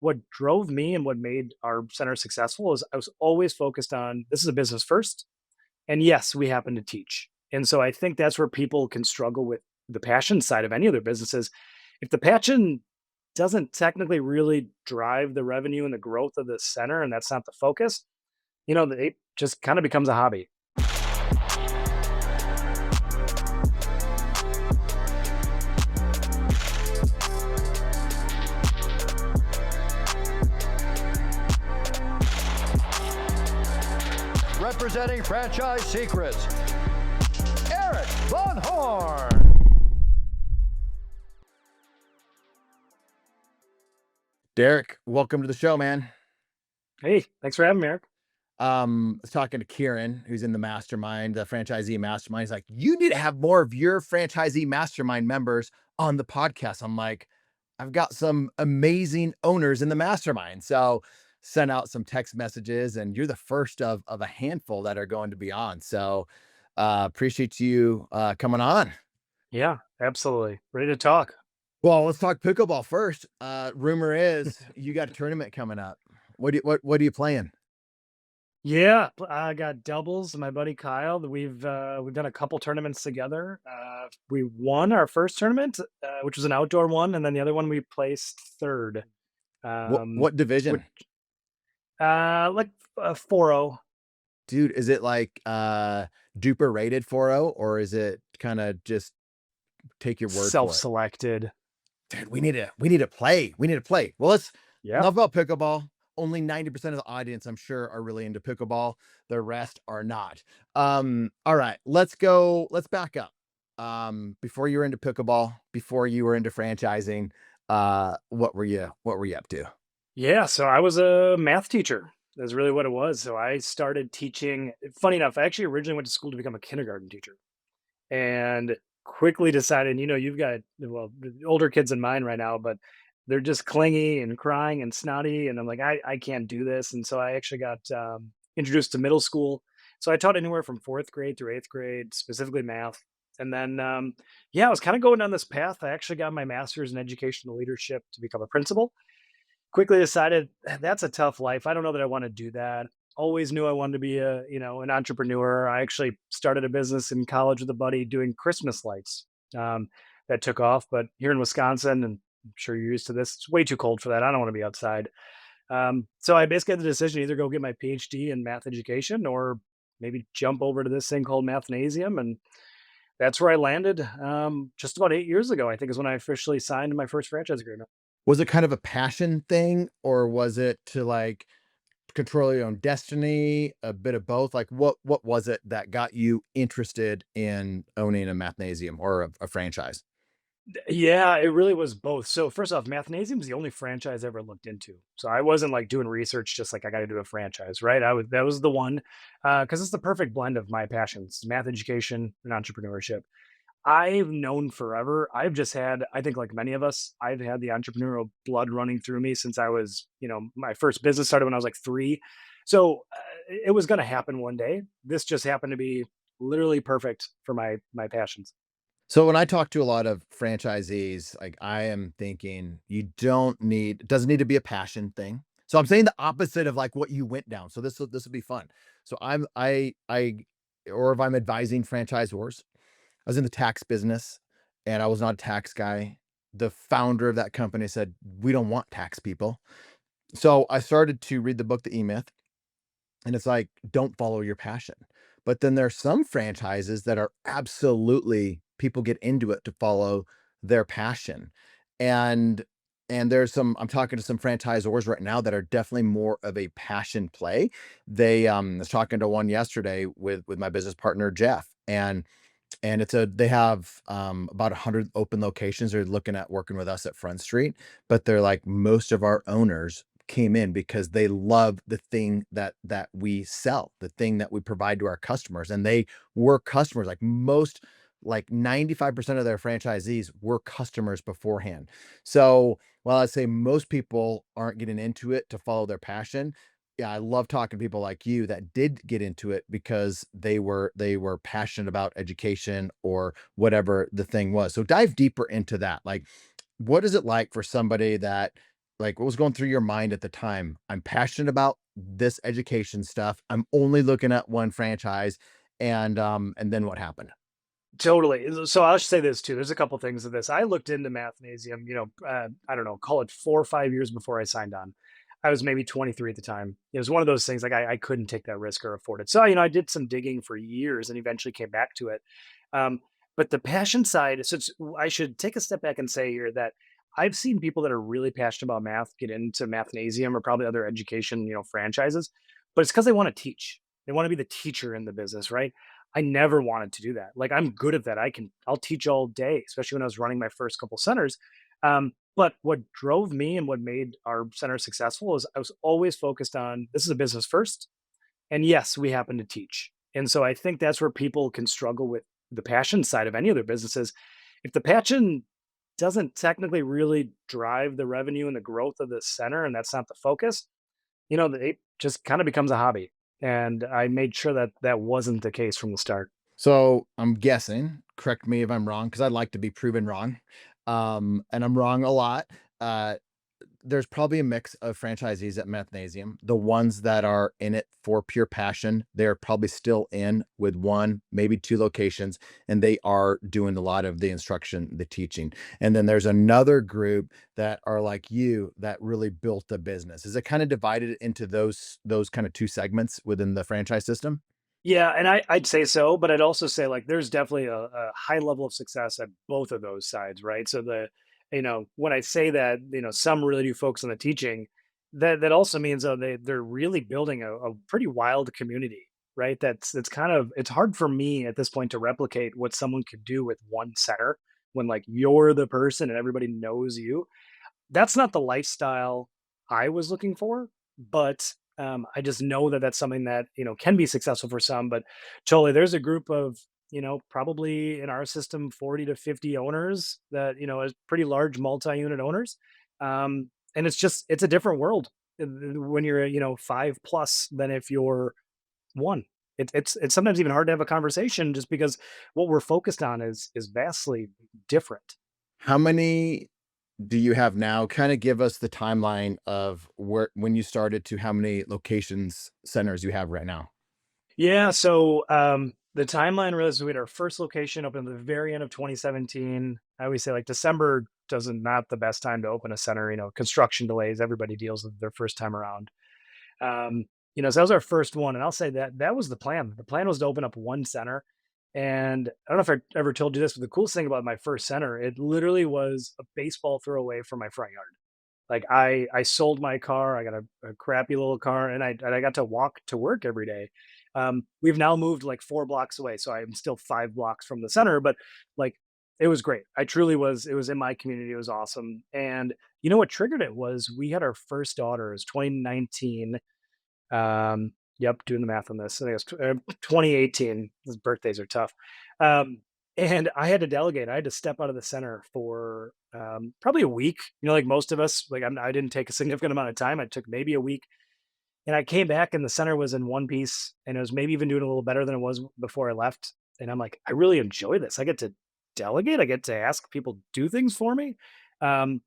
what drove me and what made our center successful is I was always focused on this is a business first. And yes, we happen to teach. And so I think that's where people can struggle with the passion side of any of their businesses. If the passion doesn't technically really drive the revenue and the growth of the center, and that's not the focus, it just kind of becomes a hobby. Representing Franchise Secrets, Erik Van Horn. Derek, welcome to the show, man. Hey, thanks for having me, Eric. I was talking to Kieran, who's in the mastermind, the franchisee mastermind. He's like, you need to have more of your franchisee mastermind members on the podcast. I'm like, I've got some amazing owners in the mastermind. So sent out some text messages, and you're the first of a handful that are going to be on. So appreciate you coming on. Yeah, absolutely. Ready to talk. Well, let's talk pickleball first. Rumor is you got a tournament coming up. What are you playing? Yeah, I got doubles. My buddy Kyle. We've done a couple tournaments together. We won our first tournament, which was an outdoor one, and then the other one we placed third. What Which division? like 4-0. Dude, is it like duper rated 4.0, or is it kind of just take your word for it? Self-selected. Dude, we need to play. We need to play. Well, let's Yeah. enough about pickleball. Only 90% of the audience, I'm sure, are really into pickleball. The rest are not. All right, let's go. Let's back up. Before you were into pickleball, before you were into franchising, what were you up to? Yeah, so I was a math teacher. That's really what it was. So I started teaching. Funny enough, I actually originally went to school to become a kindergarten teacher, and quickly decided, you've got, well, the older kids in mind right now, but they're just clingy and crying and snotty, and I'm like, I can't do this. And so I actually got introduced to middle school. So I taught anywhere from fourth grade through eighth grade, specifically math. And then, yeah, I was kind of going down this path. I actually got my master's in educational leadership to become a principal. Quickly decided that's a tough life. I don't know that I want to do that. Always knew I wanted to be an entrepreneur. I actually started a business in college with a buddy doing Christmas lights. Um, that took off, but here in Wisconsin, and I'm sure you're used to this, it's way too cold for that. I don't want to be outside. So I basically had the decision either go get my PhD in math education or maybe jump over to this thing called Mathnasium. And that's where I landed just about 8 years ago, I think is when I officially signed my first franchise agreement. Was it kind of a passion thing, or was it to like control your own destiny, a bit of both? Like what was it that got you interested in owning a Mathnasium or a franchise? Yeah, it really was both. So first off, Mathnasium is the only franchise I ever looked into. So I wasn't like doing research, just like I got to do a franchise, right? That was the one because it's the perfect blend of my passions: math education and entrepreneurship. I've known forever. I've just had, I think, like many of us, I've had the entrepreneurial blood running through me since I was, my first business started when I was like 3. So it was going to happen one day. This just happened to be literally perfect for my passions. So when I talk to a lot of franchisees, like I am thinking it doesn't need to be a passion thing. So I'm saying the opposite of like what you went down. So this will be fun. So or if I'm advising franchisors, I was in the tax business and I was not a tax guy. The founder of that company said, we don't want tax people. So I started to read the book, The E-Myth, and it's like, don't follow your passion. But then there's some franchises that are absolutely people get into it to follow their passion. And there's some I'm talking to some franchisors right now that are definitely more of a passion play. I was talking to one yesterday with my business partner Jeff, and they have about 100 open locations. They're looking at working with us at Front Street, but they're like, most of our owners came in because they love the thing that we sell, the thing that we provide to our customers. And they were customers, like 95% of their franchisees were customers beforehand. So while I say most people aren't getting into it to follow their passion, yeah, I love talking to people like you that did get into it because they were passionate about education or whatever the thing was. So dive deeper into that. Like, what is it like for somebody that Like, what was going through your mind at the time? I'm passionate about this education stuff. I'm only looking at one franchise, and then what happened? Totally. So I'll say this too. There's a couple things of this. I looked into Mathnasium, I don't know, call it 4 or 5 years before I signed on. I was maybe 23 at the time. It was one of those things like I couldn't take that risk or afford it. So, I did some digging for years and eventually came back to it. Um, but the passion side, I should take a step back and say here that I've seen people that are really passionate about math get into Mathnasium or probably other education, franchises, but it's because they want to teach. They want to be the teacher in the business, right? I never wanted to do that. Like I'm good at that. I'll teach all day, especially when I was running my first couple centers. But what drove me and what made our center successful is I was always focused on this is a business first. And yes, we happen to teach. And so I think that's where people can struggle with the passion side of any of their businesses. If the passion doesn't technically really drive the revenue and the growth of the center, and that's not the focus, it just kind of becomes a hobby. And I made sure that that wasn't the case from the start. So I'm guessing, correct me if I'm wrong, because I'd like to be proven wrong. And I'm wrong a lot. Uh, there's probably a mix of franchisees at Mathnasium. The ones that are in it for pure passion, they're probably still in with one, maybe two locations, and they are doing a lot of the instruction, the teaching. And then there's another group that are like you that really built the business. Is it kind of divided into those kind of two segments within the franchise system? Yeah, and I'd say so, but I'd also say like there's definitely a high level of success at both of those sides, right? So when I say that, some really do focus on the teaching, that also means they're really building a pretty wild community, right? That's kind of it's hard for me at this point to replicate what someone could do with one center when like you're the person and everybody knows you. That's not the lifestyle I was looking for, but, I just know that that's something that, can be successful for some, but totally, there's a group of, probably in our system, 40 to 50 owners that, is pretty large multi-unit owners, and it's a different world, when you're, 5 plus than if you're 1. It's sometimes even hard to have a conversation just because what we're focused on is vastly different. How many do you have now? Kind of give us the timeline of where when you started to how many locations, centers you have right now. Yeah, so the timeline was we had our first location open at the very end of 2017. I always say like December doesn't not the best time to open a center. Construction delays. Everybody deals with their first time around. So that was our first one, and I'll say that that was the plan. The plan was to open up one center, and I don't know if I ever told you this, but the coolest thing about my first center, it literally was a baseball throw away from my front yard. Like I sold my car, I got a crappy little car, and I got to walk to work every day. We've now moved like 4 blocks away, so I'm still 5 blocks from the center, but like it was great. I truly was it was in my community, it was awesome. And you know what triggered it was we had our first daughter, it was 2019. Yep, doing the math on this. I think it's 2018. Those birthdays are tough. Um, and I had to delegate. I had to step out of the center for probably a week. Like most of us, like I didn't take a significant amount of time. I took maybe a week, and I came back, and the center was in one piece, and it was maybe even doing a little better than it was before I left. And I'm like, I really enjoy this. I get to delegate. I get to ask people to do things for me. Um,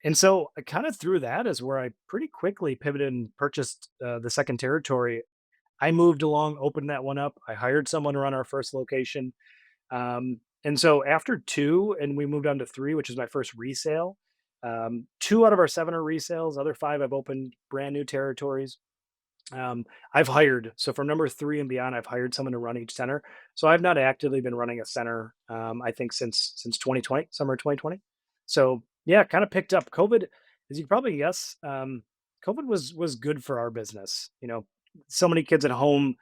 and so I kind of through that is where I pretty quickly pivoted and purchased the second territory. I moved along, opened that one up. I hired someone to run our first location. And so after 2 and we moved on to 3, which is my first resale, 2 out of our 7 are resales. Other 5 I've opened brand new territories. I've hired so from number 3 and beyond, I've hired someone to run each center. So I've not actively been running a center, I think since 2020, summer of 2020. So yeah, kind of picked up COVID, as you can probably guess. COVID was good for our business. So many kids at home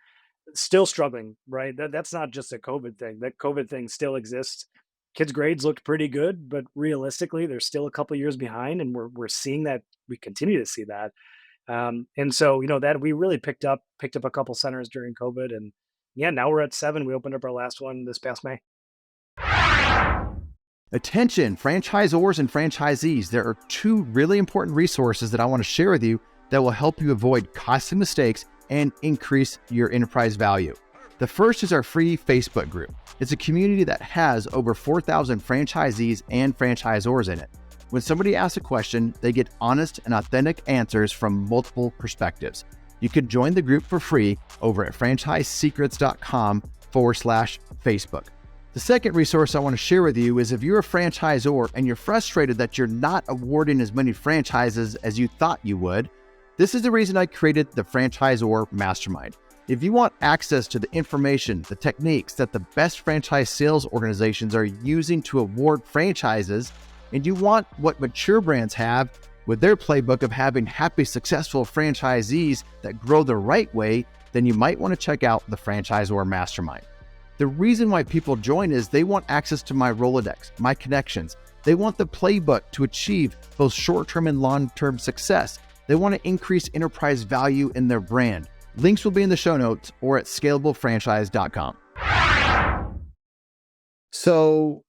still struggling, right? That's not just a COVID thing. That COVID thing still exists. Kids' grades looked pretty good, but realistically, they're still a couple years behind, and we're seeing that. We continue to see that. And so that we really picked up a couple centers during COVID, and yeah, now we're at 7. We opened up our last one this past May. Attention, franchisors and franchisees. There are 2 really important resources that I want to share with you that will help you avoid costly mistakes and increase your enterprise value. The first is our free Facebook group. It's a community that has over 4,000 franchisees and franchisors in it. When somebody asks a question, they get honest and authentic answers from multiple perspectives. You can join the group for free over at franchisesecrets.com/Facebook. The second resource I want to share with you is if you're a franchisor and you're frustrated that you're not awarding as many franchises as you thought you would, this is the reason I created the Franchisor Mastermind. If you want access to the information, the techniques that the best franchise sales organizations are using to award franchises, and you want what mature brands have with their playbook of having happy, successful franchisees that grow the right way, then you might want to check out the Franchisor Mastermind. The reason why people join is they want access to my Rolodex, my connections. They want the playbook to achieve both short-term and long-term success. They want to increase enterprise value in their brand. Links will be in the show notes or at scalablefranchise.com. So,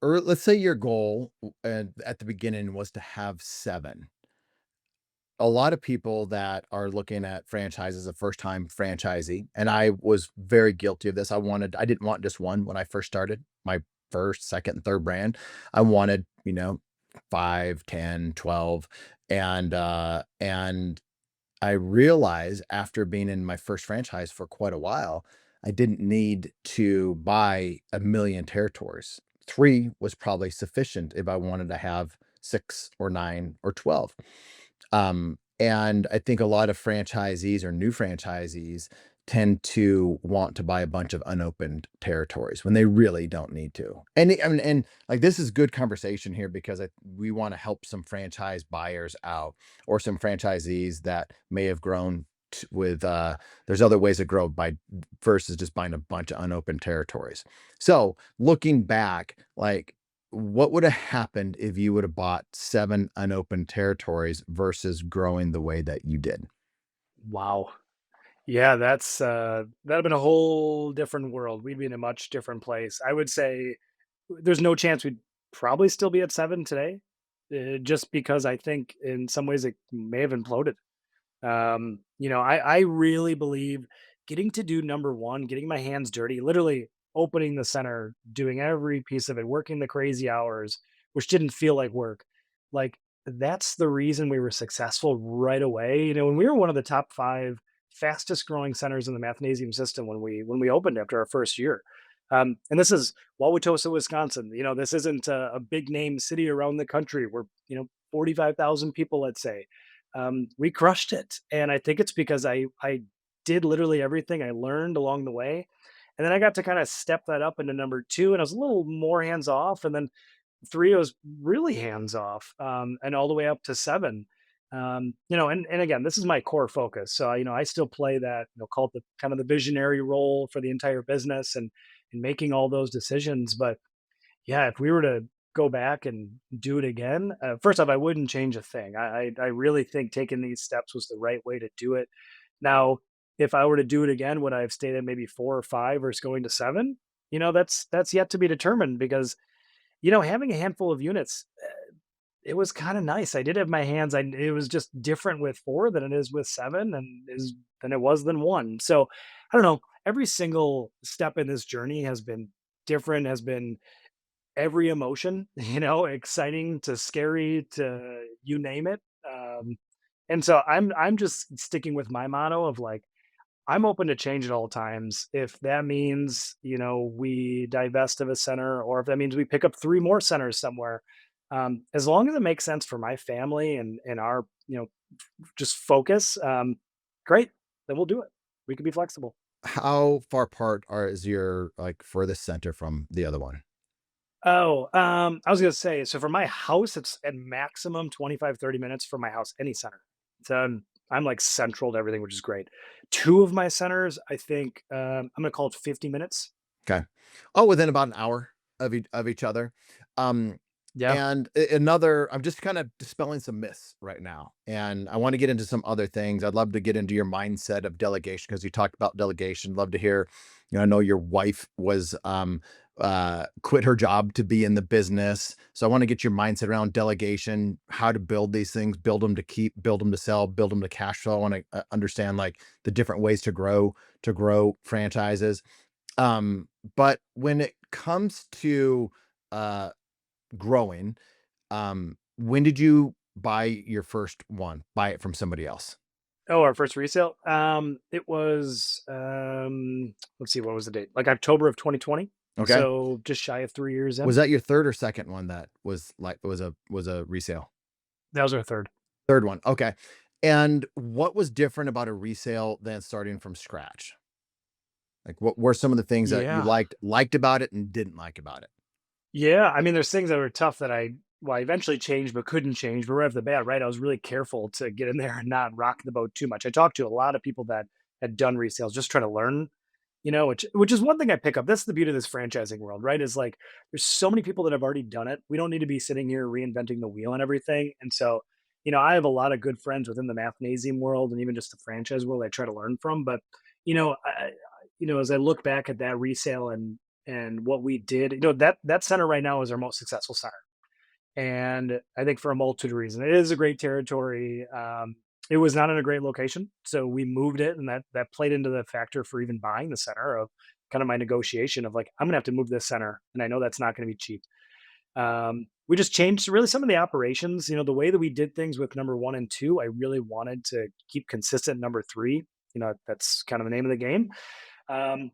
or let's say your goal at the beginning was to have 7. A lot of people that are looking at franchises, a first-time franchisee, and I was very guilty of this. I didn't want just one when I first started my first, second, and third brand. I wanted, 5, 10, 12. And I realized after being in my first franchise for quite a while, I didn't need to buy a million territories. 3 was probably sufficient if I wanted to have 6 or 9 or 12. And I think a lot of franchisees or new franchisees tend to want to buy a bunch of unopened territories when they really don't need to. And like, this is good conversation here because we want to help some franchise buyers out, or some franchisees that may have grown with, there's other ways to grow by versus just buying a bunch of unopened territories. So looking back, like, what would have happened if you would have bought 7 unopened territories versus growing the way that you did? Wow. Yeah, that'd have been a whole different world. We'd be in a much different place. I would say there's no chance we'd probably still be at 7 today, just because I think in some ways it may have imploded. I really believe getting to do number one, getting my hands dirty, literally opening the center, doing every piece of it, working the crazy hours, which didn't feel like work. Like, that's the reason we were successful right away. When we were one of the top 5 fastest growing centers in the Mathnasium system when we opened after our first year. And this is Wauwatosa, Wisconsin. This isn't a big name city around the country. We're 45,000 people, let's say. We crushed it, and I think it's because I did literally everything I learned along the way, and then I got to kind of step that up into number 2, and I was a little more hands off, and then 3 I was really hands off, and all the way up to 7. And again, this is my core focus. So I still play that, call it the kind of the visionary role for the entire business and making all those decisions. But yeah, if we were to go back and do it again, first off, I wouldn't change a thing. I really think taking these steps was the right way to do it. Now, if I were to do it again, would I have stayed at maybe 4 or 5 versus going to 7? That's yet to be determined because having a handful of units, it was kind of nice. I did have my hands. It was just different with 4 than it is with 7, and is than it was than 1. So I don't know. Every single step in this journey has been different. Has been every emotion, exciting to scary to you name it. And so I'm just sticking with my motto of like, I'm open to change at all times. If that means, we divest of a center, or if that means we pick up 3 more centers somewhere, as long as it makes sense for my family and our, just focus, great, then we'll do it. We can be flexible. How far apart is your, like, furthest center from the other one? Oh, I was gonna say, so for my house, it's at maximum 25, 30 minutes from my house, any center. So I'm like central to everything, which is great. 2 of my centers, I think, I'm gonna call it 50 minutes. Okay. Oh, within about an hour of each other. Um, Yeah. and I'm just kind of dispelling some myths right now, and I want to get into some other things. I'd love to get into your mindset of delegation because you talked about delegation. Love to hear. I know your wife was quit her job to be in the business, so I want to get your mindset around delegation, how to build these things, build them to keep, build them to sell, build them to cash flow. I want to understand like the different ways to grow franchises. But when it comes to uh, growing, When did you buy your first one? Buy it from somebody else? Oh, our first resale? It was, let's see, what was the date? Like October of 2020. Okay. So just shy of 3 years Was in. that your 3rd or 2nd one that was like was a resale? That was our third. 3rd one, okay. And what was different about a resale than starting from scratch? Like, what were some of the things that you Yeah. liked about it and didn't like about it? Yeah. I mean, there's things that were tough that I eventually changed, but couldn't change. But right off the bat, right, I was really careful to get in there and not rock the boat too much. I talked to a lot of people that had done resales, just trying to learn, which is one thing I pick up. That's the beauty of this franchising world, right? Is like there's so many people that have already done it. We don't need to be sitting here reinventing the wheel and everything. And so, I have a lot of good friends within the Mathnasium world and even just the franchise world I try to learn from. But as I look back at that resale and what we did, that center right now is our most successful center, and I think for a multitude of reasons, it is a great territory. It was not in a great location, so we moved it, and that played into the factor for even buying the center of kind of my negotiation of like I'm gonna have to move this center, and I know that's not going to be cheap. We just changed really some of the operations. The way that we did things with number one and two, I really wanted to keep consistent number three. That's kind of the name of the game.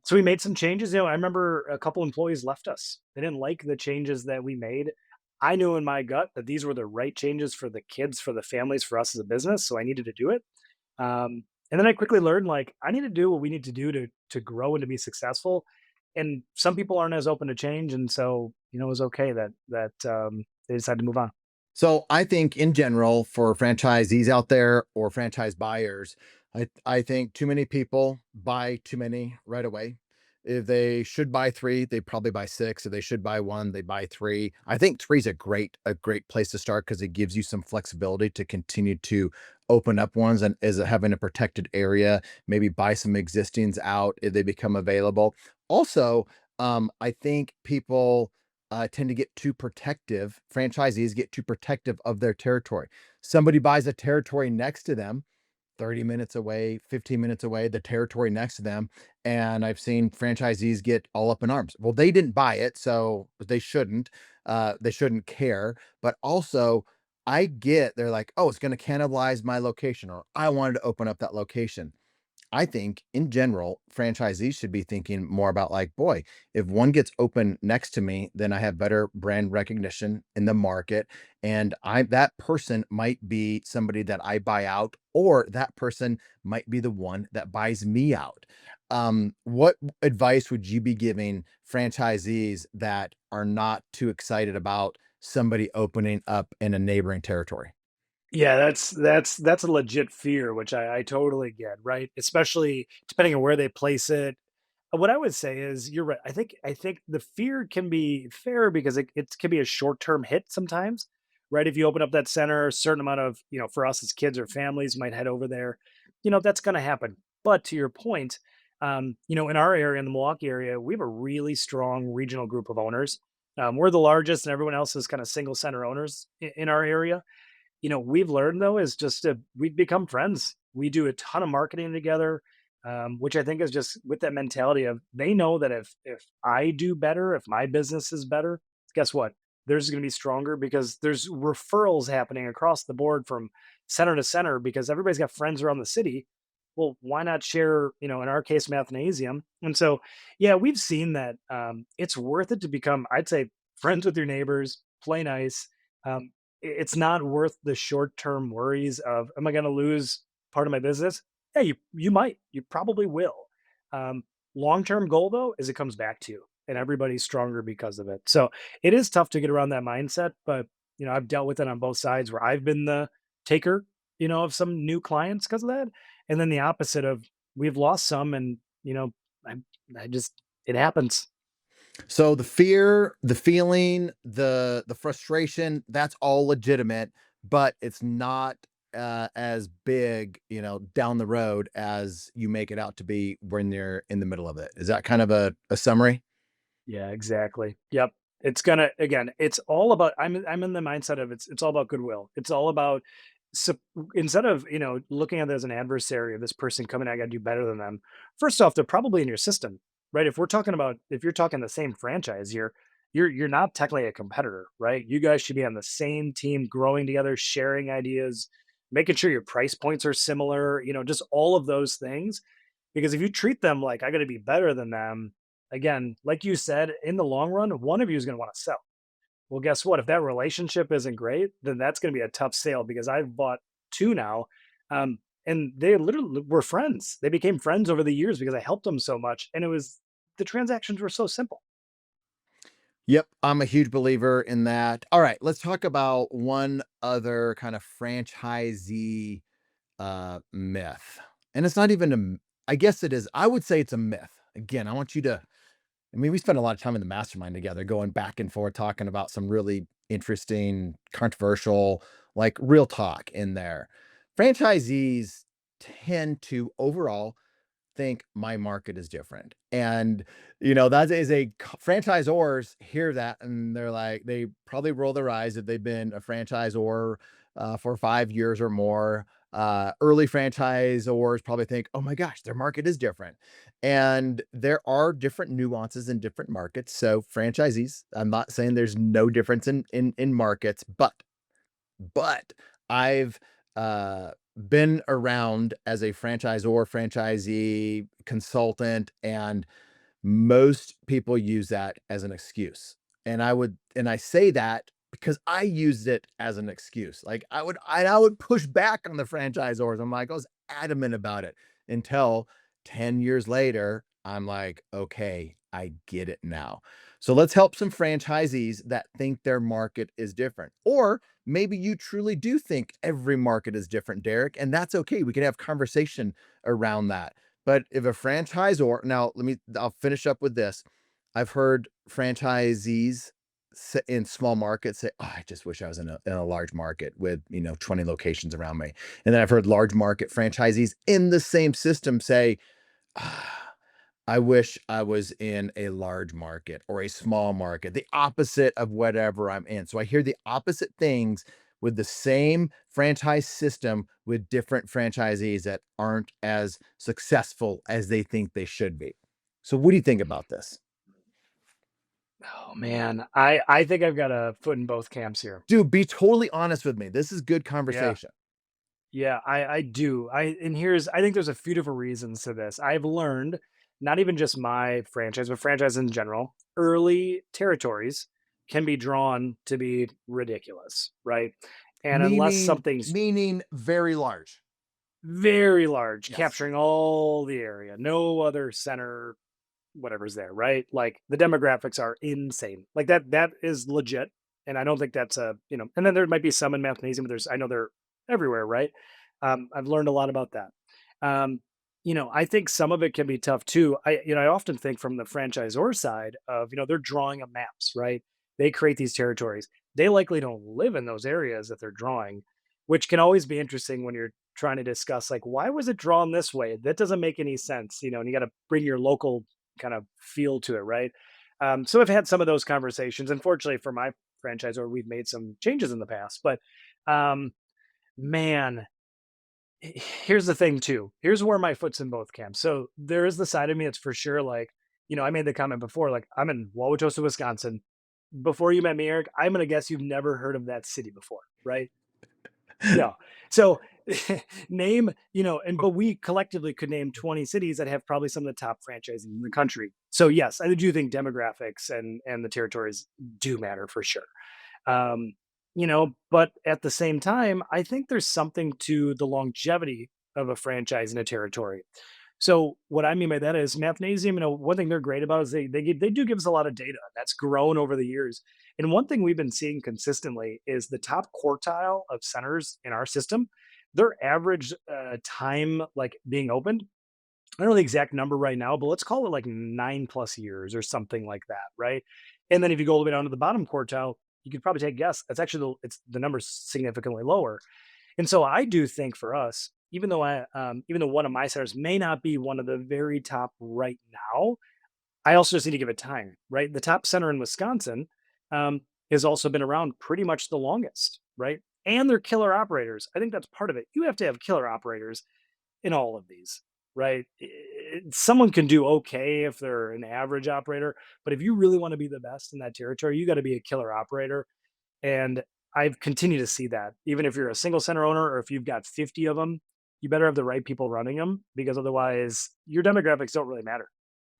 So we made some changes. I remember a couple employees left us. They didn't like the changes that we made. I knew in my gut that these were the right changes for the kids, for the families, for us as a business. So I needed to do it. And then I quickly learned like I need to do what we need to do to grow and to be successful. And some people aren't as open to change, and so it was okay that they decided to move on. So I think in general, for franchisees out there or franchise buyers, I think too many people buy too many right away. If they should buy three, they probably buy six. If they should buy one, they buy three. I think three is a great place to start because it gives you some flexibility to continue to open up ones and as having a protected area, maybe buy some existings out if they become available. Also, I think people tend to get too protective. Franchisees get too protective of their territory. Somebody buys a territory next to them, 30 minutes away, 15 minutes away, the territory next to them. And I've seen franchisees get all up in arms. Well, they didn't buy it, so they shouldn't. They shouldn't care. But also, I get they're like, oh, it's going to cannibalize my location, or I wanted to open up that location. I think in general, franchisees should be thinking more about like, boy, if one gets open next to me, then I have better brand recognition in the market. And that person might be somebody that I buy out, or that person might be the one that buys me out. What advice would you be giving franchisees that are not too excited about somebody opening up in a neighboring territory? Yeah, that's a legit fear, which I totally get, right? Especially depending on where they place it. What I would say is you're right. I think the fear can be fair because it can be a short-term hit sometimes, right? If you open up that center, a certain amount of, for us as kids or families might head over there. That's gonna happen. But to your point, in our area, in the Milwaukee area, we have a really strong regional group of owners. We're the largest, and everyone else is kind of single center owners in our area. We've learned though is just we've become friends. We do a ton of marketing together, which I think is just with that mentality of they know that if I do better, if my business is better, guess what? Theirs is going to be stronger because there's referrals happening across the board from center to center because everybody's got friends around the city. Well, why not share, in our case, Mathnasium? And so, yeah, we've seen that it's worth it to become, I'd say, friends with your neighbors, play nice. It's not worth the short-term worries of, "Am I gonna lose part of my business?" Yeah, you might. You probably will. Um, Long-term goal, though, is it comes back to you, and everybody's stronger because of it. So, it is tough to get around that mindset, but, I've dealt with it on both sides where I've been the taker, of some new clients because of that, and then the opposite of we've lost some and, I I just it happens. So the fear, the feeling, the frustration, that's all legitimate, but it's not as big, down the road as you make it out to be when you're in the middle of it. Is that kind of a summary? Yeah, exactly. Yep. It's gonna again, it's all about I'm in the mindset of it's all about goodwill. It's all about sup instead of, looking at it as an adversary of this person coming, I gotta do better than them. First off, they're probably in your system, right? If you're talking the same franchise here, you're not technically a competitor, right? You guys should be on the same team, growing together, sharing ideas, making sure your price points are similar, just all of those things. Because if you treat them like I got to be better than them, again, like you said, in the long run, one of you is going to want to sell. Well, guess what? If that relationship isn't great, then that's going to be a tough sale because I've bought two now. Um, and they literally were friends. They became friends over the years because I helped them so much. And the transactions were so simple. Yep, I'm a huge believer in that. All right, let's talk about one other kind of franchisee myth. And it's not even I guess it is. I would say it's a myth. Again, I want you to I mean, we spent a lot of time in the mastermind together going back and forth talking about some really interesting, controversial, like real talk in there. Franchisees tend to overall think my market is different. And, that is franchisors hear that and they're like, they probably roll their eyes if they've been a franchisor for 5 years or more. Early franchisors probably think, oh my gosh, their market is different. And there are different nuances in different markets. So franchisees, I'm not saying there's no difference in markets, but I've been around as a franchisor, franchisee, consultant, and most people use that as an excuse. And I say that because I used it as an excuse. Like I would push back on the franchisors. I'm like, I was adamant about it until 10 years later, I'm like, okay, I get it now. So let's help some franchisees that think their market is different. Or maybe you truly do think every market is different, Derek, and that's okay. We can have conversation around that. But if a franchisor, now I'll finish up with this. I've heard franchisees in small markets say, oh, I just wish I was in a large market with, 20 locations around me. And then I've heard large market franchisees in the same system say, ah, I wish I was in a large market or a small market, the opposite of whatever I'm in. So I hear the opposite things with the same franchise system with different franchisees that aren't as successful as they think they should be. So what do you think about this? Oh man, I think I've got a foot in both camps here. Dude, be totally honest with me. This is good Yeah. conversation. Yeah, I do. I think there's a few different reasons to this. I've learned, not even just my franchise, but franchise in general, early territories can be drawn to be ridiculous, right? And unless something's Meaning very large. very large, Yes. capturing all the area, no other center, whatever's there, right? Like the demographics are insane. Like that is legit. And I don't think that's and then there might be some in Mathnasium, but I know they're everywhere, right? I've learned a lot about that. Um, I think some of it can be tough too. I often think from the franchisor side of, they're drawing up maps, right? They create these territories. They likely don't live in those areas that they're drawing, which can always be interesting when you're trying to discuss like why was it drawn this way? That doesn't make any sense, and you got to bring your local kind of feel to it, right? So I've had some of those conversations. Unfortunately for my franchisor, we've made some changes in the past, but um, man, here's the thing too. Here's where my foot's in both camps. So there is the side of me that's for sure like, I made the comment before, like I'm in Wauwatosa, Wisconsin. Before you met me, Eric, I'm gonna guess you've never heard of that city before, right? No. So name, but we collectively could name 20 cities that have probably some of the top franchises in the country. So yes, I do think demographics and the territories do matter for sure. Um, but at the same time, I think there's something to the longevity of a franchise in a territory. So what I mean by that is Mathnasium, one thing they're great about is they do give us a lot of data that's grown over the years. And one thing we've been seeing consistently is the top quartile of centers in our system, their average time like being opened. I don't know the exact number right now, but let's call it like 9+ years or something like that, right? And then if you go all the way down to the bottom quartile, you could probably take a guess. It's actually it's the number's significantly lower. And so I do think for us, even though one of my centers may not be one of the very top right now, I also just need to give it time, right? The top center in Wisconsin has also been around pretty much the longest, right? And they're killer operators. I think that's part of it. You have to have killer operators in all of these, right? someone can do okay if they're an average operator, but if you really want to be the best in that territory, you got to be a killer operator. And I've continued to see that. Even if you're a single center owner or if you've got 50 of them, you better have the right people running them because otherwise your demographics don't really matter.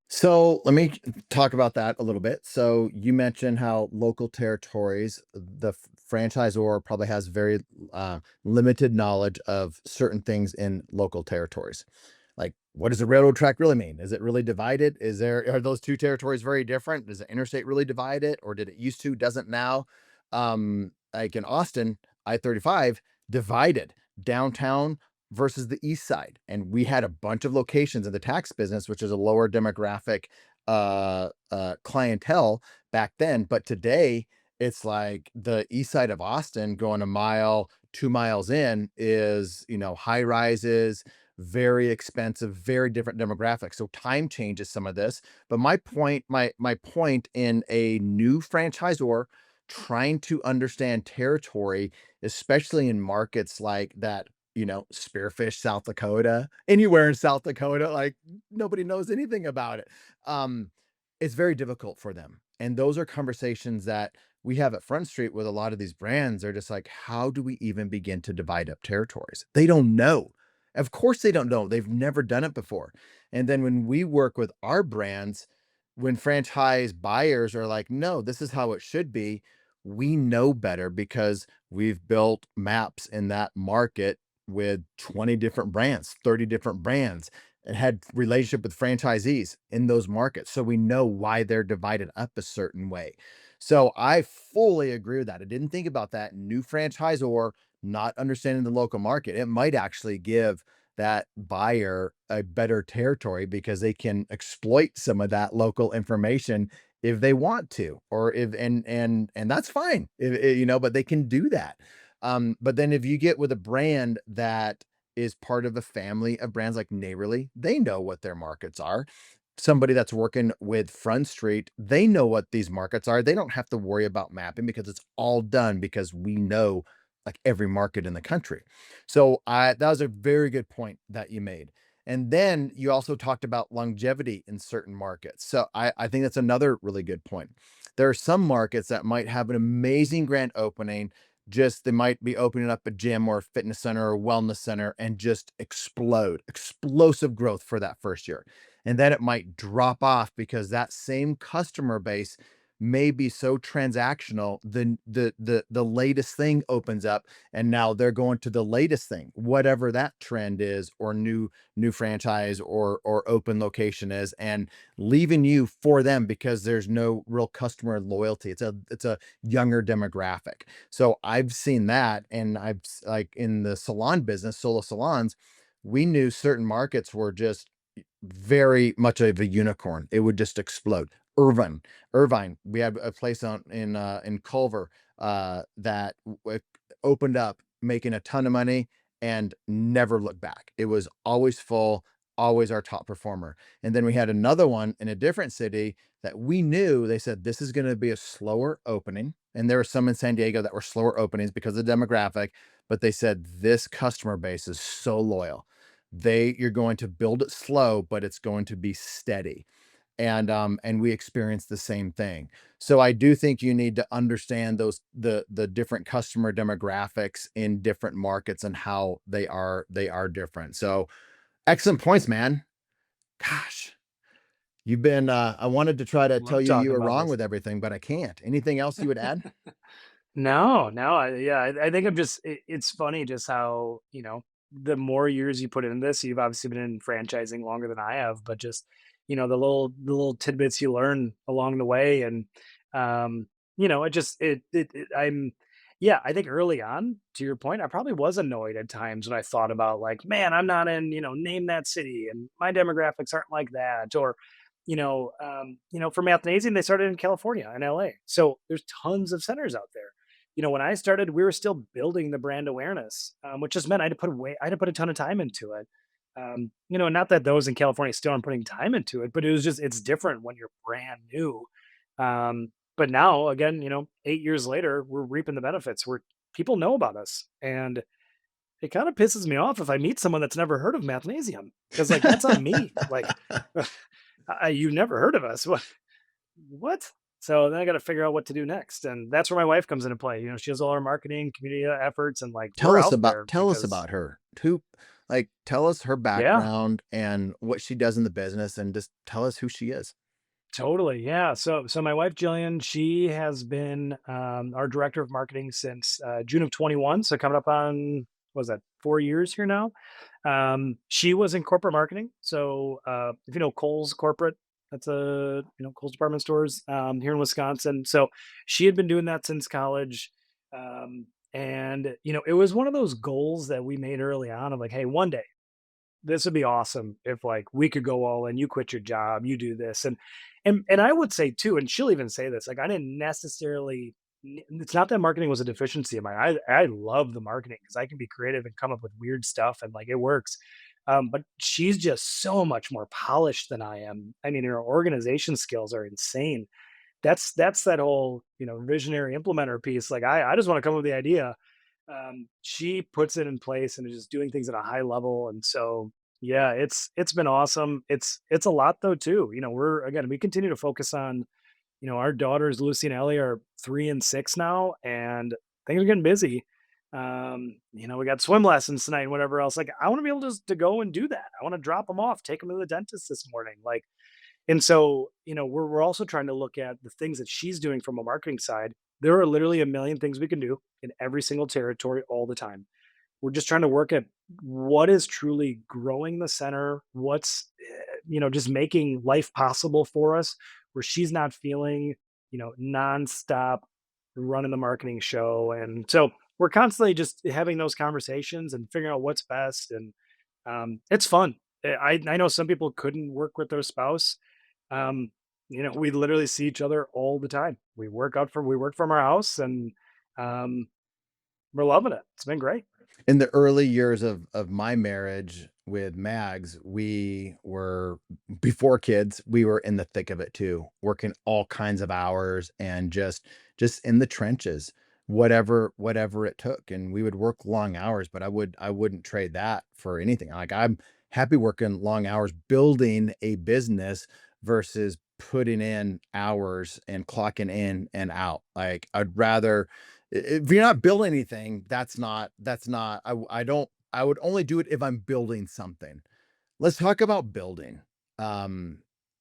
So let me talk about that a little bit. So you mentioned how local territories, franchisor probably has very limited knowledge of certain things in local territories. Like, what does a railroad track really mean? Is it really divided? Are those two territories very different? Does the interstate really divide it, or did it used to? Doesn't now? Like in Austin, I-35 divided downtown versus the east side. And we had a bunch of locations in the tax business, which is a lower demographic clientele back then. But today, it's like the east side of Austin going a mile, 2 miles in is, high rises, very expensive, very different demographics. So time changes some of this. But my point in a new franchisor trying to understand territory, especially in markets like that, Spearfish, South Dakota, anywhere in South Dakota, like nobody knows anything about it. Um, it's very difficult for them. And those are conversations that we have at Front Street with a lot of these brands. They're just like, how do we even begin to divide up territories? They don't know. Of course, they don't know. They've never done it before. And then when we work with our brands, when franchise buyers are like, no, this is how it should be, we know better because we've built maps in that market with 20 different brands, 30 different brands, and had relationship with franchisees in those markets. So we know why they're divided up a certain way. So I fully agree with that. I didn't think about that. New franchisor not understanding the local market. It might actually give that buyer a better territory because they can exploit some of that local information if they want to, or if and that's fine. But they can do that. But then if you get with a brand that is part of a family of brands like Neighborly, they know what their markets are. Somebody that's working with Front Street, they know what these markets are. They don't have to worry about mapping because it's all done because we know like every market in the country. So that was a very good point that you made. And then you also talked about longevity in certain markets. So I think that's another really good point. There are some markets that might have an amazing grand opening. Just they might be opening up a gym or a fitness center or a wellness center and just explosive growth for that first year. And then it might drop off because that same customer base may be so transactional. The latest thing opens up and now they're going to the latest thing, whatever that trend is, or new franchise or open location is, and leaving you for them because there's no real customer loyalty. It's a younger demographic. So I've seen that, and like in the salon business, solo salons, we knew certain markets were just very much of a unicorn. It would just explode. Irvine, we had a place in Culver that opened up, making a ton of money and never looked back. It was always full, always our top performer. And then we had another one in a different city that we knew they said this is going to be a slower opening. And there were some in San Diego that were slower openings because of the demographic, but they said this customer base is so loyal. You're going to build it slow, but it's going to be steady. And we experienced the same thing. So I do think you need to understand the different customer demographics in different markets and how they are different. So excellent points, man. Gosh, you've been I wanted to try to tell Love you talking were about wrong this. with everything, but I can't. Anything else you would add? No, no, I think it's funny just how, the more years you put into this, you've obviously been in franchising longer than I have, but just, the little tidbits you learn along the way. And, it just, yeah, I think early on, to your point, I probably was annoyed at times when I thought about like, man, I'm not in, name that city and my demographics aren't like that. Or, for Mathnasium, they started in California and LA. So there's tons of centers out there. When I started, we were still building the brand awareness, which just meant I had to put a ton of time into it. Not that those in California still aren't putting time into it, but it's different when you're brand new. But now, again, 8 years later, we're reaping the benefits where people know about us. And it kind of pisses me off if I meet someone that's never heard of Mathnasium because like that's on me. Like, you never heard of us. What? So then I got to figure out what to do next, and that's where my wife comes into play. She does all our marketing, community efforts, and like we're out there Tell us because about her. Who like tell us her yeah, background and what she does in the business and just tell us who she is. totally, yeah. So my wife Jillian, she has been our director of marketing since June of 21. So coming up on what was that 4 years here now. She was in corporate marketing. So if you know Kohl's corporate, that's a Kohl's department stores here in Wisconsin. So she had been doing that since college. And it was one of those goals that we made early on of like, hey, one day this would be awesome if like we could go all in, you quit your job, you do this. And I would say too, and she'll even say this, like I didn't necessarily it's not that marketing was a deficiency of mine. I love the marketing because I can be creative and come up with weird stuff and like it works. But she's just so much more polished than I am. I mean, her organization skills are insane. That's that whole, visionary implementer piece. Like I just want to come up with the idea. She puts it in place and is just doing things at a high level. And so, yeah, it's been awesome. It's a lot though too. We continue to focus on, our daughters Lucy and Ellie are 3 and 6 now, and things are getting busy. We got swim lessons tonight and whatever else. Like, I want to be able to go and do that. I want to drop them off, take them to the dentist this morning. Like, and so, we're also trying to look at the things that she's doing from a marketing side. There are literally a million things we can do in every single territory all the time. We're just trying to work at what is truly growing the center, what's just making life possible for us, where she's not feeling, nonstop running the marketing show. And so we're constantly just having those conversations and figuring out what's best. And it's fun. I know some people couldn't work with their spouse. um, we literally see each other all the time. We work from our house, and um, we're loving it. It's been great. In the early years of my marriage with Mags, we were before kids, we were in the thick of it too, working all kinds of hours and just in the trenches, whatever it took. And we would work long hours, but I wouldn't trade that for anything. Like I'm happy working long hours building a business versus putting in hours and clocking in and out. Like I'd rather if you're not building anything, I don't I would only do it if I'm building something. Let's talk about building. Um,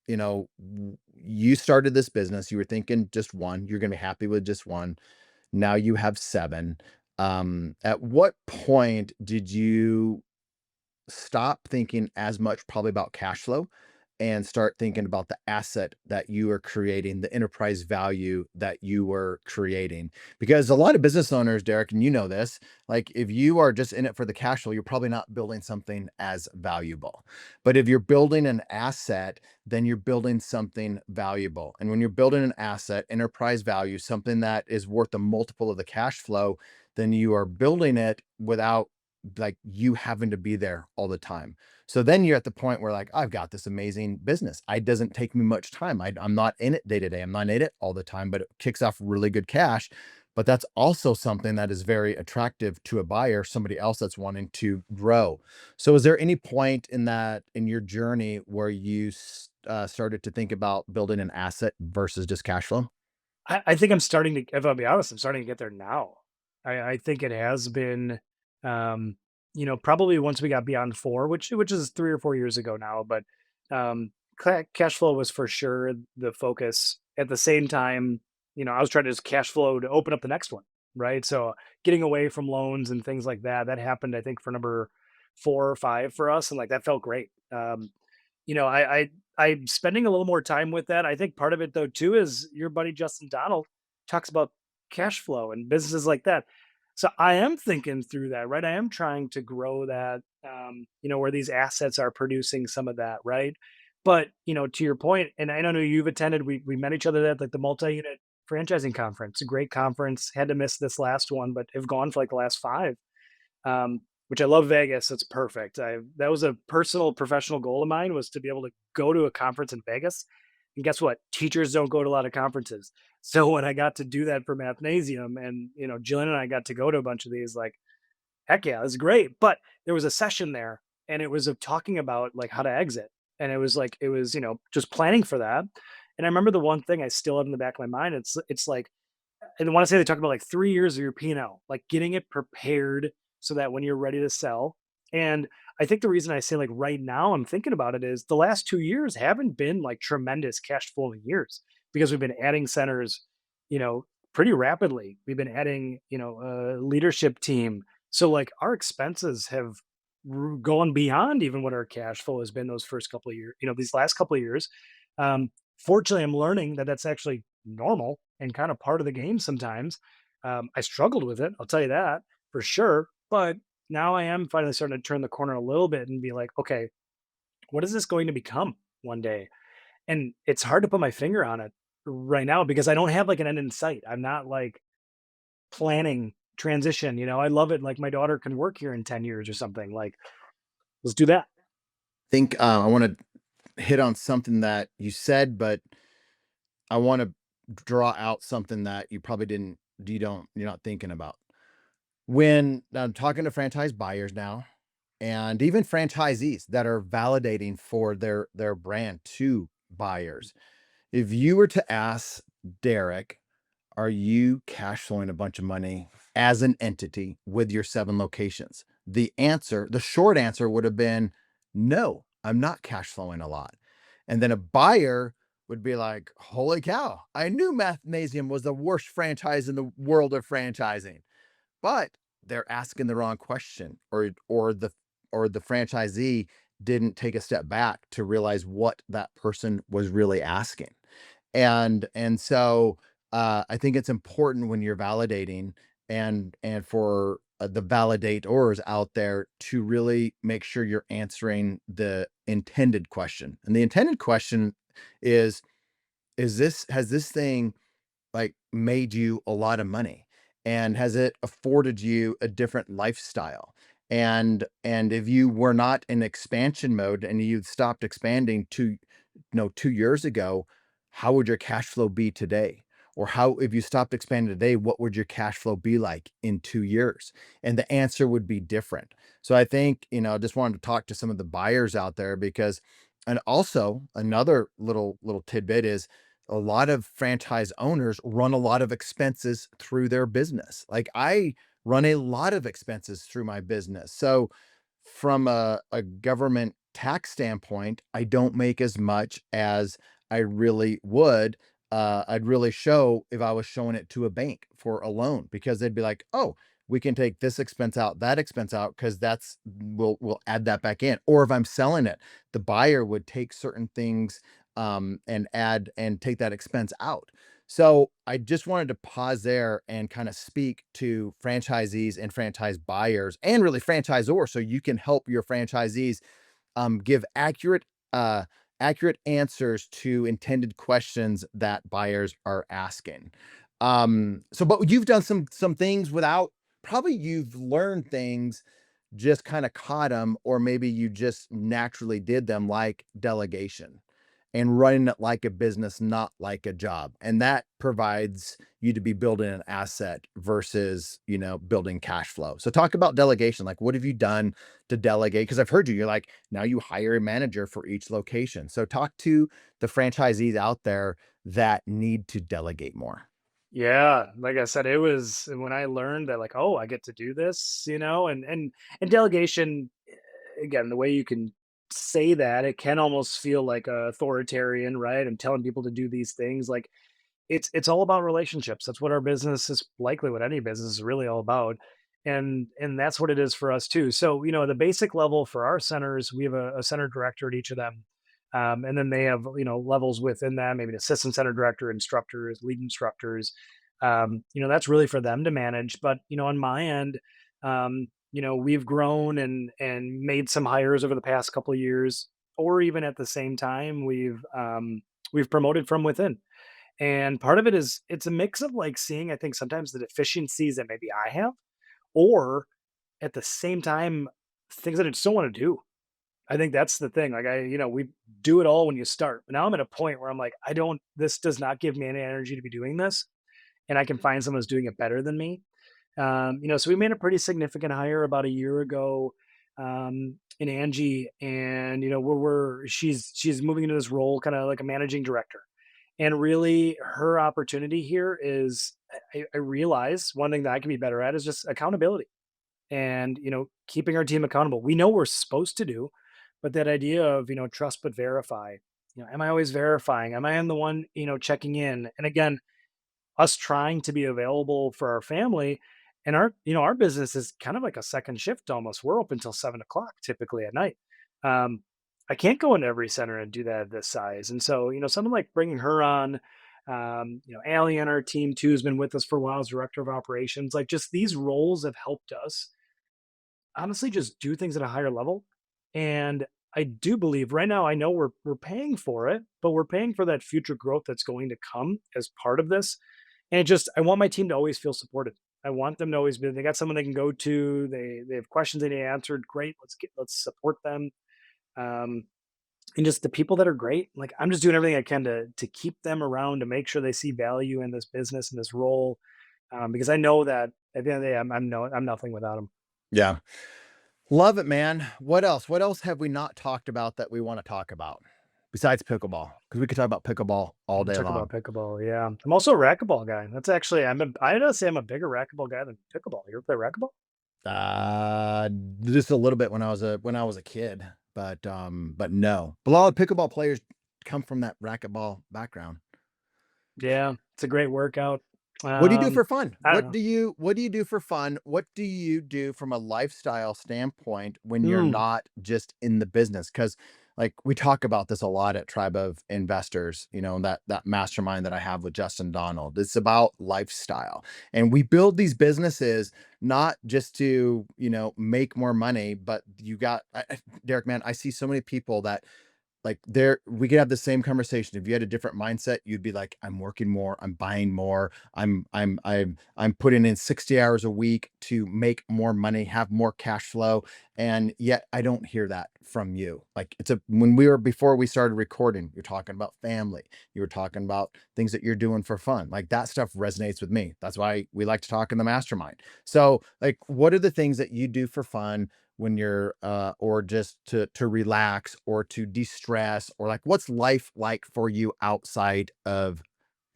you started this business, you were thinking just one, you're gonna be happy with just one. Now you have seven. At what point did you stop thinking as much probably about cash flow and start thinking about the asset that you are creating, the enterprise value that you were creating? Because a lot of business owners, Derek, and you know this, like if you are just in it for the cash flow, you're probably not building something as valuable. But if you're building an asset, then you're building something valuable. And when you're building an asset, enterprise value, something that is worth a multiple of the cash flow, then you are building it without like you having to be there all the time. So then you're at the point where like, I've got this amazing business. It doesn't take me much time. I'm not in it day to day. I'm not in it all the time, but it kicks off really good cash. But that's also something that is very attractive to a buyer, somebody else that's wanting to grow. So is there any point in your journey where you started to think about building an asset versus just cash flow? I think I'm starting to, if I'll be honest, I'm starting to get there now. I think it has been, probably once we got beyond 4, which is 3 or 4 years ago now. But cash flow was for sure the focus. At the same time, I was trying to just cash flow to open up the next one, right? So getting away from loans and things like that, that happened, I think, for number 4 or 5 for us, and like that felt great. I'm spending a little more time with that. I think part of it though too is your buddy Justin Donald talks about cash flow and businesses like that. So I am thinking through that, right? I am trying to grow that, where these assets are producing some of that, right? But to your point, and I know you've attended. We met each other at like the multi-unit franchising conference. A great conference. Had to miss this last one, but have gone for like the last 5. Which I love Vegas. It's perfect. That was a personal professional goal of mine, was to be able to go to a conference in Vegas. And guess what? Teachers don't go to a lot of conferences. So when I got to do that for Mathnasium, and Jillian and I got to go to a bunch of these, like Heck yeah, it's great. But there was a session there and it was of talking about like how to exit. And it was like, it was, just planning for that. And I remember the one thing I still have in the back of my mind. It's like, and I want to say they talk about like 3 years of your P&L, like getting it prepared so that when you're ready to sell. And I think the reason I say like right now I'm thinking about it is the last 2 years haven't been like tremendous cash flowing years because we've been adding centers, you know, pretty rapidly. We've been adding, a leadership team. So like our expenses have gone beyond even what our cash flow has been those first couple of years, these last couple of years. Fortunately, I'm learning that that's actually normal and kind of part of the game sometimes. I struggled with it, I'll tell you that for sure. But now I am finally starting to turn the corner a little bit and be like, okay, what is this going to become one day? And it's hard to put my finger on it right now because I don't have like an end in sight. I'm not like planning transition. I love it. Like my daughter can work here in 10 years or something. Like, let's do that. Think I want to hit on something that you said, but I want to draw out something that you probably didn't, you're not thinking about. When I'm talking to franchise buyers now, and even franchisees that are validating for their brand to buyers, if you were to ask Derek, are you cash flowing a bunch of money as an entity with your 7 locations? The short answer would have been, no, I'm not cash flowing a lot. And then a buyer would be like, holy cow, I knew Mathnasium was the worst franchise in the world of franchising. But they're asking the wrong question, or the franchisee didn't take a step back to realize what that person was really asking. And so I think it's important when you're validating, and for the validators out there, to really make sure you're answering the intended question. And the intended question is has this thing like made you a lot of money, and has it afforded you a different lifestyle? And if you were not in expansion mode and you stopped expanding 2 years ago, how would your cash flow be today? Or how, if you stopped expanding today, what would your cash flow be like in 2 years? And the answer would be different. So I think, I just wanted to talk to some of the buyers out there, because, and also another little tidbit is, a lot of franchise owners run a lot of expenses through their business. Like I run a lot of expenses through my business. So from a government tax standpoint, I don't make as much as I really would. I'd really show if I was showing it to a bank for a loan, because they'd be like, oh, we can take this expense out, that expense out, because we'll add that back in. Or if I'm selling it, the buyer would take certain things and add and take that expense out. So I just wanted to pause there and kind of speak to franchisees and franchise buyers, and really franchisors, so you can help your franchisees give accurate answers to intended questions that buyers are asking. But you've done some things without, probably you've learned things, just kind of caught them, or maybe you just naturally did them, like delegation and running it like a business, not like a job. And that provides you to be building an asset versus, building cash flow. So talk about delegation. Like, what have you done to delegate? Because I've heard you're like, now you hire a manager for each location. So talk to the franchisees out there that need to delegate more. Yeah, like I said, it was when I learned that like, oh, I get to do this, and delegation, again, the way you can say that, it can almost feel like authoritarian, right? I'm telling people to do these things. Like it's all about relationships. That's what our business is, likely what any business is really all about. And that's what it is for us too. So, the basic level for our centers, we have a center director at each of them. And then they have, levels within that, maybe an assistant center director, instructors, lead instructors. That's really for them to manage. But, on my end, we've grown and made some hires over the past couple of years, or even at the same time, we've promoted from within. And part of it is it's a mix of like seeing, I think, sometimes the deficiencies that maybe I have, or at the same time, things that I just don't want to do. I think that's the thing. Like we do it all when you start. But now I'm at a point where I'm like, this does not give me any energy to be doing this. And I can find someone who's doing it better than me. So we made a pretty significant hire about a year ago in Angie, and she's moving into this role, kind of like a managing director. And really, her opportunity here is, I realize one thing that I can be better at is just accountability and keeping our team accountable. We know we're supposed to do, but that idea of trust but verify. Am I always verifying? Am I the one checking in? And again, us trying to be available for our family, and our business is kind of like a second shift almost. We're open till 7 o'clock typically at night. um, I can't go into every center and do that at this size, and so someone like bringing her on, Allie on our team too has been with us for a while as director of operations. Like, just these roles have helped us honestly just do things at a higher level. And I do believe right now, I know we're paying for it, but we're paying for that future growth that's going to come as part of this. And I want my team to always feel supported. I want them to always be, they got someone they can go to. They have questions they need answered. Great. Let's support them. Um, and just the people that are great. Like, I'm just doing everything I can to keep them around, to make sure they see value in this business and this role. Because I know that at the end of the day, I'm nothing without them. Yeah. Love it, man. What else? What else have we not talked about that we want to talk about besides pickleball? Because we could talk about pickleball all day Talk about long. pickleball, yeah. I'm also a racquetball guy. That's actually I gotta say I'm a bigger racquetball guy than pickleball. You ever play racquetball? Uh, just a little bit when I was a kid, but no. But a lot of pickleball players come from that racquetball background. Yeah, it's a great workout. What do you do for fun? I don't know. What do you do for fun? What do you do from a lifestyle standpoint when you're Mm, not just in the business? Because like we talk about this a lot at Tribe of Investors, that mastermind that I have with Justin Donald. It's about lifestyle. And we build these businesses not just to, make more money, but Derek, man, I see so many people that like we could have the same conversation. If you had a different mindset, you'd be like, I'm working more, I'm buying more, I'm putting in 60 hours a week to make more money, have more cash flow. And yet I don't hear that from you. Like before we started recording, you're talking about family, you were talking about things that you're doing for fun. Like that stuff resonates with me. That's why we like to talk in the mastermind. So like, what are the things that you do for fun when you're or just to relax or to de-stress, or like what's life like for you outside of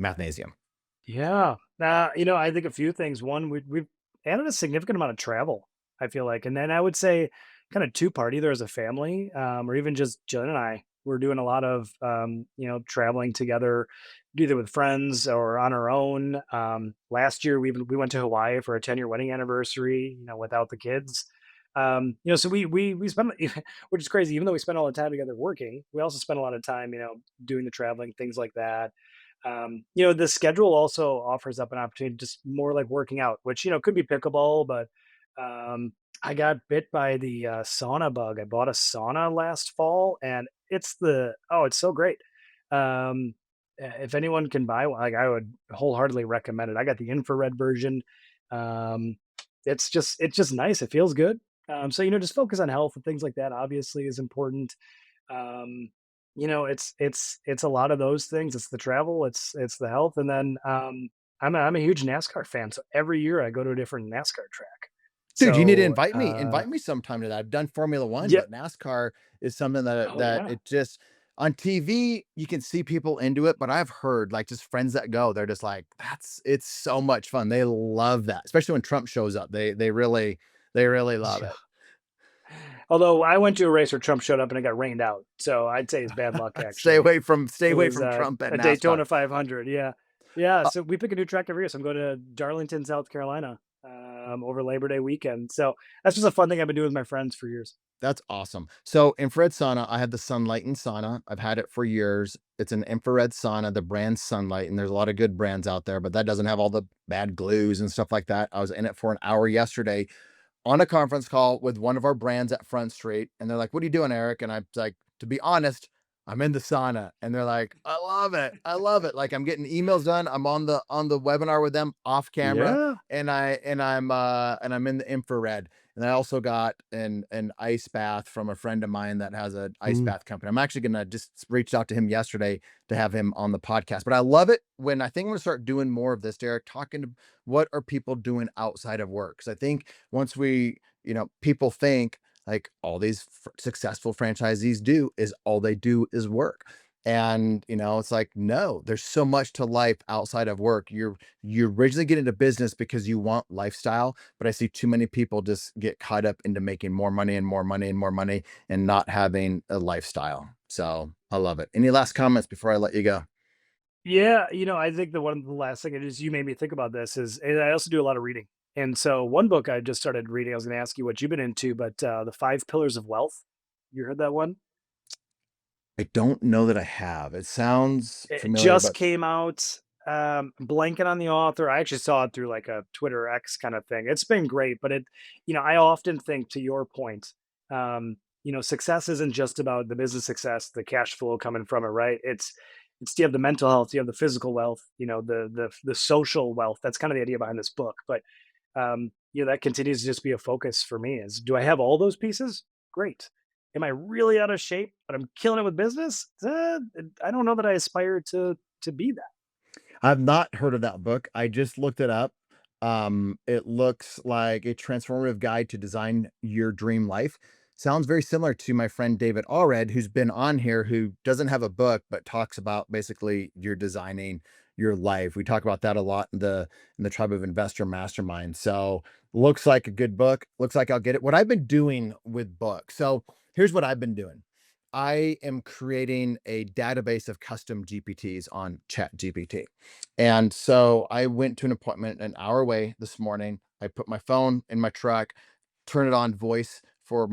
Mathnasium? yeah. I think a few things. One, we've added a significant amount of travel, I feel like. And then I would say kind of two-part, either as a family, or even just Jen and I. We're doing a lot of traveling together, either with friends or on our own. Last year we went to Hawaii for a 10-year wedding anniversary, without the kids. So we spent, which is crazy, even though we spend all the time together working, we also spend a lot of time, doing the traveling, things like that. The schedule also offers up an opportunity, just more like working out, which could be pickleball, but um, I got bit by the sauna bug. I bought a sauna last fall, and it's so great. If anyone can buy one, like, I would wholeheartedly recommend it. I got the infrared version. Um, it's just nice. It feels good. So just focus on health and things like that. Obviously, is important. um it's a lot of those things. It's the travel, it's the health, and then I'm a huge NASCAR fan, so every year I go to a different NASCAR track. Dude, you need to So invite me sometime to that. I've done Formula One, yeah. but NASCAR is something Oh yeah. it just on TV you can see people into it, but I've heard like just friends that go, they're just like, it's so much fun. They love that, especially when Trump shows up. They really love Yeah. it. Although I went to a race where Trump showed up and it got rained out, so I'd say it's bad luck. Stay Actually, away from it was Trump at a NASCAR. Daytona 500. Yeah, yeah. Uh, So we pick a new track every year. So I'm going to Darlington, South Carolina, over Labor Day weekend. So that's just a fun thing I've been doing with my friends for years. That's awesome. So infrared sauna, I had the Sunlight and sauna. I've had it for years. It's an infrared sauna, the brand Sunlight, and there's a lot of good brands out there, but that doesn't have all the bad glues and stuff like that. I was in it for an hour yesterday on a conference call with one of our brands at Front Street, and they're like, "What are you doing, Eric?" And I was like, "To be honest, I'm in the sauna." And they're like, "I love it. I love it." Like I'm getting emails done. I'm on the webinar with them off camera, Yeah. and I'm in the infrared. And I also got an ice bath from a friend of mine that has an ice Mm. bath company. I'm actually gonna just reach out to him yesterday to have him on the podcast. But I love it when I think I'm gonna start doing more of this, Derek, talking to what are people doing outside of work. Because I think once we, people think like all these successful franchisees do is all they do is work. And it's like, no, there's so much to life outside of work. You originally get into business because you want lifestyle, but I see too many people just get caught up into making more money and more money and more money and not having a lifestyle. So I love it. Any last comments before I let you go? Yeah, I think the last thing it is you made me think about this is, and I also do a lot of reading. And so one book I just started reading, I was going to ask you what you've been into, but The Five Pillars of Wealth. You heard that one? I don't know that I have. It sounds It familiar, just but came out. Blanking on the author. I actually saw it through like a Twitter X kind of thing. It's been great, but I often think to your point, success isn't just about the business success, the cash flow coming from it, right? It's do you have the mental health, do you have the physical wealth, the social wealth. That's kind of the idea behind this book. But that continues to just be a focus for me is, do I have all those pieces? Great. Am I really out of shape, but I'm killing it with business? I don't know that I aspire to be that. I've not heard of that book. I just looked it up. It looks like a transformative guide to design your dream life. Sounds very similar to my friend David Allred, who's been on here, who doesn't have a book, but talks about basically you're designing your life. We talk about that a lot in the Tribe of Investor Mastermind. So looks like a good book. Looks like I'll get it. What I've been doing with books. So here's what I've been doing. I am creating a database of custom GPTs on ChatGPT. And so I went to an appointment an hour away this morning. I put my phone in my truck, turn it on voice for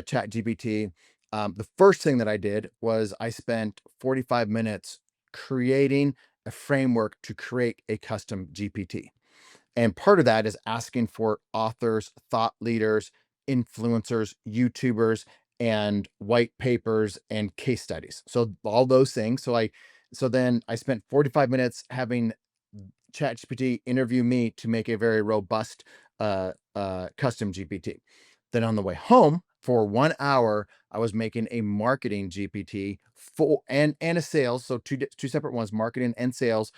Chat GPT. The first thing that I did was I spent 45 minutes creating a framework to create a custom GPT. And part of that is asking for authors, thought leaders, influencers, YouTubers, and white papers and case studies. So all those things. So then I spent 45 minutes having ChatGPT interview me to make a very robust custom GPT. Then on the way home for 1 hour, I was making a marketing GPT for and a sales. So two separate ones, marketing and sales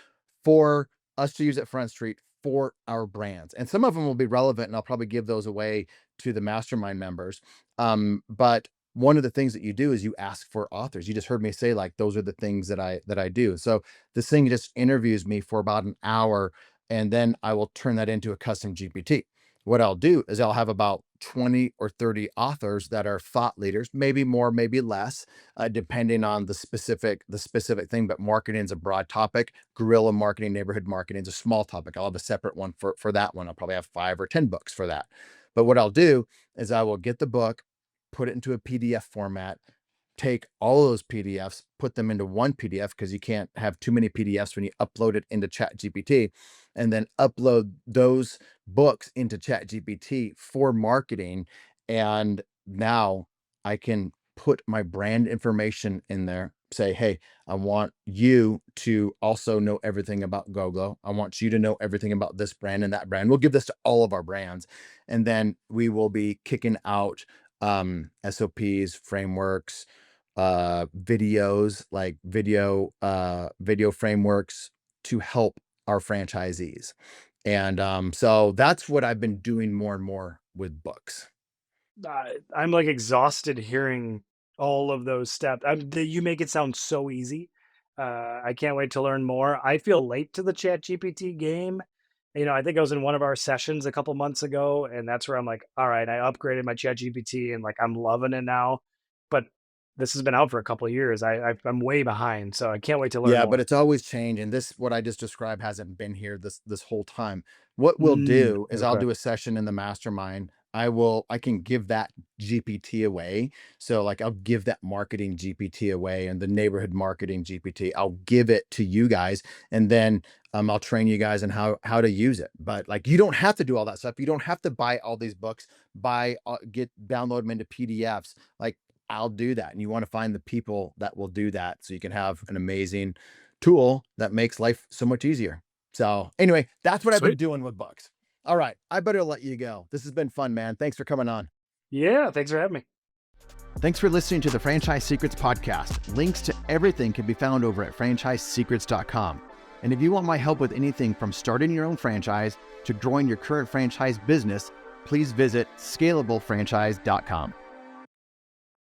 for us to use at Front Street for our brands. And some of them will be relevant, and I'll probably give those away to the mastermind members. But one of the things that you do is you ask for authors. You just heard me say like those are the things that I do. So this thing just interviews me for about an hour, and then I will turn that into a custom GPT. What I'll do is I'll have about 20 or 30 authors that are thought leaders, maybe more, maybe less, depending on the specific thing. But marketing is a broad topic. Guerrilla marketing, neighborhood marketing is a small topic. I'll have a separate one for that one. I'll probably have 5 or 10 books for that. But what I'll do is I will get the book, put it into a PDF format, take all of those PDFs, put them into one PDF because you can't have too many PDFs when you upload it into ChatGPT, and then upload those books into ChatGPT for marketing. And now I can put my brand information in there, say, hey, I want you to also know everything about GoGo. I want you to know everything about this brand and that brand. We'll give this to all of our brands. And then we will be kicking out SOPs, frameworks, videos, like video frameworks to help our franchisees. And so that's what I've been doing more and more with books. I'm like exhausted hearing all of those steps. You make it sound so easy. I can't wait to learn more. I feel late to the Chat GPT game. I think I was in one of our sessions a couple months ago, and that's where I'm like, all right, I upgraded my Chat GPT and like I'm loving it now. But this has been out for a couple of years. I'm way behind, so I can't wait to learn Yeah, but more. it's always changing. This what I just described hasn't been here this whole time. What we'll do is I'll Okay. do a session in the mastermind. I can give that GPT away. So like I'll give that marketing GPT away and the neighborhood marketing GPT. I'll give it to you guys, and then I'll train you guys on how to use it. But like you don't have to do all that stuff. You don't have to buy all these books, download them into PDFs. Like I'll do that. And you want to find the people that will do that so you can have an amazing tool that makes life so much easier. So anyway, that's what I've been Sweet. doing with books. All right, I better let you go. This has been fun, man. Thanks for coming on. Yeah, thanks for having me. Thanks for listening to the Franchise Secrets podcast. Links to everything can be found over at franchisesecrets.com. And if you want my help with anything from starting your own franchise to growing your current franchise business, please visit scalablefranchise.com.